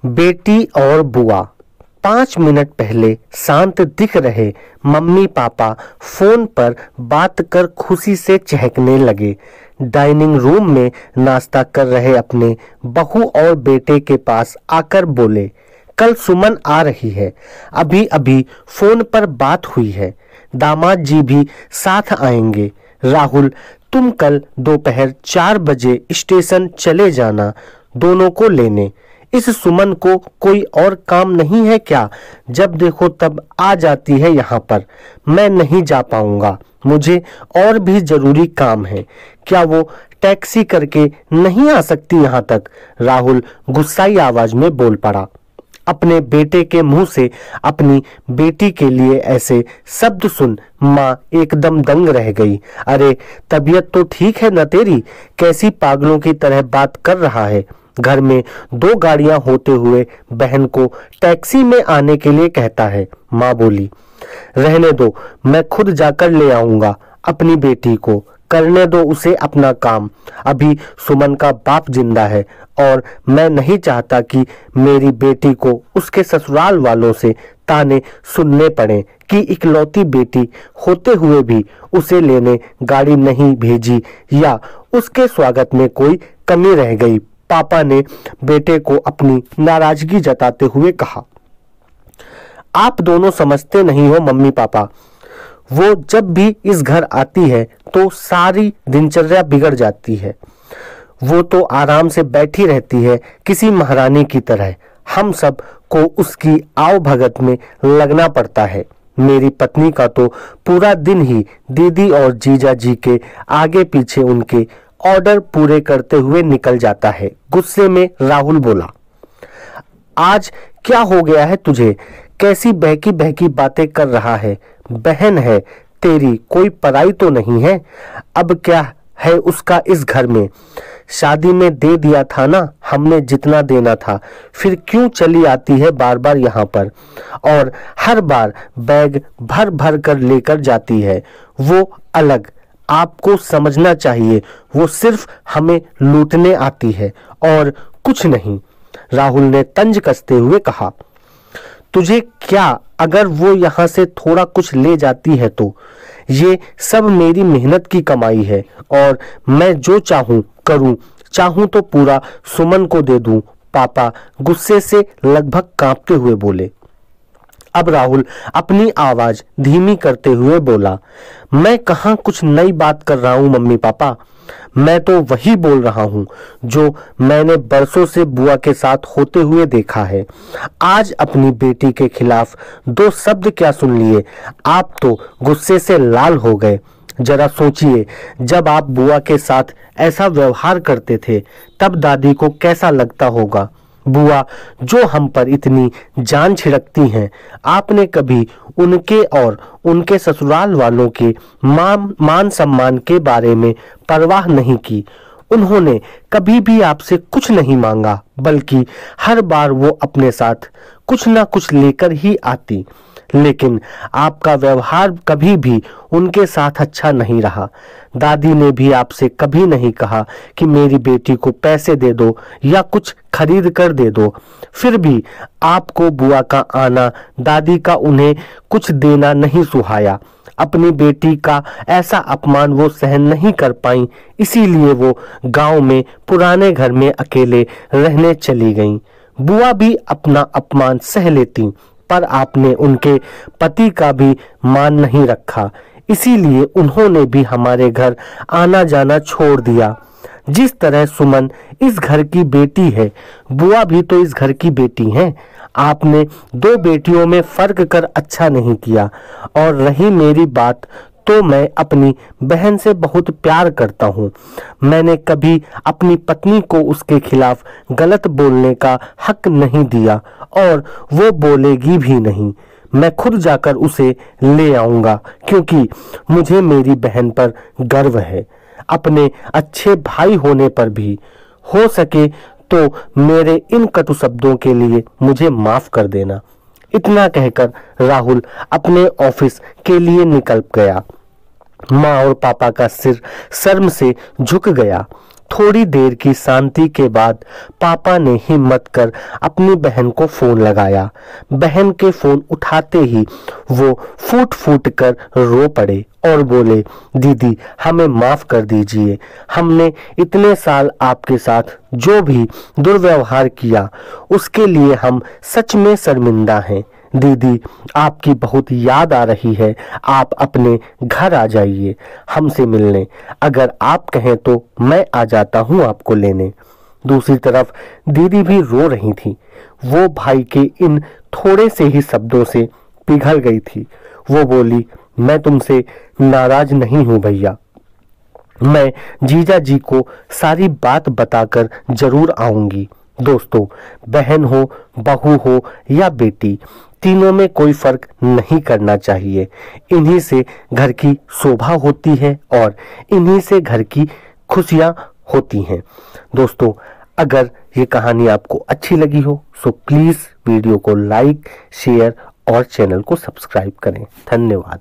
बेटी और बुआ। 5 मिनट पहले शांत दिख रहे मम्मी पापा फोन पर बात कर खुशी से चहकने लगे। डाइनिंग रूम में नाश्ता कर रहे अपने बहू और बेटे के पास आकर बोले, कल सुमन आ रही है, अभी अभी फोन पर बात हुई है, दामाद जी भी साथ आएंगे। राहुल, तुम कल दोपहर 4 बजे स्टेशन चले जाना दोनों को लेने। इस सुमन को कोई और काम नहीं है क्या? जब देखो तब आ जाती है यहाँ पर। मैं नहीं जा पाऊंगा, मुझे और भी जरूरी काम है। क्या वो टैक्सी करके नहीं आ सकती यहाँ तक? राहुल गुस्साई आवाज में बोल पड़ा। अपने बेटे के मुंह से अपनी बेटी के लिए ऐसे शब्द सुन माँ एकदम दंग रह गई। अरे तबीयत तो ठीक है न तेरी? कैसी पागलों की तरह बात कर रहा है। घर में 2 गाड़ियां होते हुए बहन को टैक्सी में आने के लिए कहता है। माँ बोली, रहने दो, मैं खुद जाकर ले आऊंगा अपनी बेटी को। करने दो उसे अपना काम। अभी सुमन का बाप जिंदा है और मैं नहीं चाहता कि मेरी बेटी को उसके ससुराल वालों से ताने सुनने पड़े कि इकलौती बेटी होते हुए भी उसे लेने गाड़ी नहीं भेजी या उसके स्वागत में कोई कमी रह गई। पापा ने बेटे को अपनी नाराजगी जताते हुए कहा, आप दोनों समझते नहीं हो मम्मी पापा। वो जब भी इस घर आती है तो सारी दिनचर्या बिगड़ जाती है। वो तो आराम से बैठी रहती है किसी महारानी की तरह। हम सब को उसकी आव भगत में लगना पड़ता है। मेरी पत्नी का तो पूरा दिन ही दीदी और जीजा जी के आगे पीछे उनके ऑर्डर पूरे करते हुए निकल जाता है। गुस्से में राहुल बोला, आज क्या हो गया है तुझे? कैसी बहकी बहकी बातें कर रहा है? बहन है तेरी, कोई पराई तो नहीं है। अब क्या है उसका इस घर में? शादी में दे दिया था ना हमने जितना देना था, फिर क्यों चली आती है बार बार यहाँ पर और हर बार बैग भर भर कर लेकर जाती है। वो अलग, आपको समझना चाहिए, वो सिर्फ हमें लूटने आती है और कुछ नहीं। राहुल ने तंज कसते हुए कहा, तुझे क्या अगर वो यहाँ से थोड़ा कुछ ले जाती है तो? ये सब मेरी मेहनत की कमाई है और मैं जो चाहूं करूं, चाहूं तो पूरा सुमन को दे दूं। पापा गुस्से से लगभग कांपते हुए बोले। अब राहुल अपनी आवाज धीमी करते हुए बोला, मैं कहाँ कुछ नई बात कर रहा हूँ मम्मी पापा। मैं तो वही बोल रहा हूँ जो मैंने बरसों से बुआ के साथ होते हुए देखा है। आज अपनी बेटी के खिलाफ 2 शब्द क्या सुन लिए, आप तो गुस्से से लाल हो गए। जरा सोचिए, जब आप बुआ के साथ ऐसा व्यवहार करते थे तब दादी को कैसा लगता होगा। बुआ जो हम पर इतनी जान छिड़कती हैं, आपने कभी उनके और उनके ससुराल वालों के मान सम्मान के बारे में परवाह नहीं की। उन्होंने कभी भी आपसे कुछ नहीं मांगा, बल्कि हर बार वो अपने साथ कुछ ना कुछ लेकर ही आती। लेकिन आपका व्यवहार कभी भी उनके साथ अच्छा नहीं रहा। दादी ने भी आपसे कभी नहीं कहा कि मेरी बेटी को पैसे दे दो या कुछ खरीद कर दे दो। फिर भी आपको बुआ का आना, दादी का उन्हें कुछ देना नहीं सुहाया। अपनी बेटी का ऐसा अपमान वो सहन नहीं कर पाई, इसीलिए वो गांव में पुराने घर में अकेले रहने चली गईं। बुआ भी अपना अपमान सह लेती, पर आपने उनके पति का भी मान नहीं रखा, इसीलिए उन्होंने भी हमारे घर आना जाना छोड़ दिया। जिस तरह सुमन इस घर की बेटी है, बुआ भी तो इस घर की बेटी हैं। आपने 2 बेटियों में फर्क कर अच्छा नहीं किया। और रही मेरी बात, तो मैं अपनी बहन से बहुत प्यार करता हूँ। मैंने कभी अपनी पत्नी को उसके खिलाफ गलत बोलने का हक नहीं दिया और वो बोलेगी भी नहीं। मैं खुद जाकर उसे ले आऊंगा, क्योंकि मुझे मेरी बहन पर गर्व है। अपने अच्छे भाई होने पर भी हो सके तो मेरे इन कटु शब्दों के लिए मुझे माफ कर देना। इतना कहकर राहुल अपने ऑफिस के लिए निकल गया। माँ और पापा का सिर शर्म से झुक गया। थोड़ी देर की शांति के बाद पापा ने हिम्मत कर अपनी बहन को फोन लगाया। बहन के फोन उठाते ही वो फूट फूट कर रो पड़े और बोले, दीदी हमें माफ कर दीजिए, हमने इतने साल आपके साथ जो भी दुर्व्यवहार किया उसके लिए हम सच में शर्मिंदा हैं। दीदी आपकी बहुत याद आ रही है, आप अपने घर आ जाइए हमसे मिलने, अगर आप कहें तो मैं आ जाता हूँ आपको लेने। दूसरी तरफ दीदी भी रो रही थी। वो भाई के इन थोड़े से ही शब्दों से पिघल गई थी। वो बोली, मैं तुमसे नाराज नहीं हूँ भैया, मैं जीजा जी को सारी बात बताकर जरूर आऊंगी। दोस्तों, बहन हो, बहू हो या बेटी, तीनों में कोई फर्क नहीं करना चाहिए। इन्हीं से घर की शोभा होती है और इन्हीं से घर की खुशियां होती हैं। दोस्तों, अगर ये कहानी आपको अच्छी लगी हो तो प्लीज वीडियो को लाइक, शेयर और चैनल को सब्सक्राइब करें। धन्यवाद।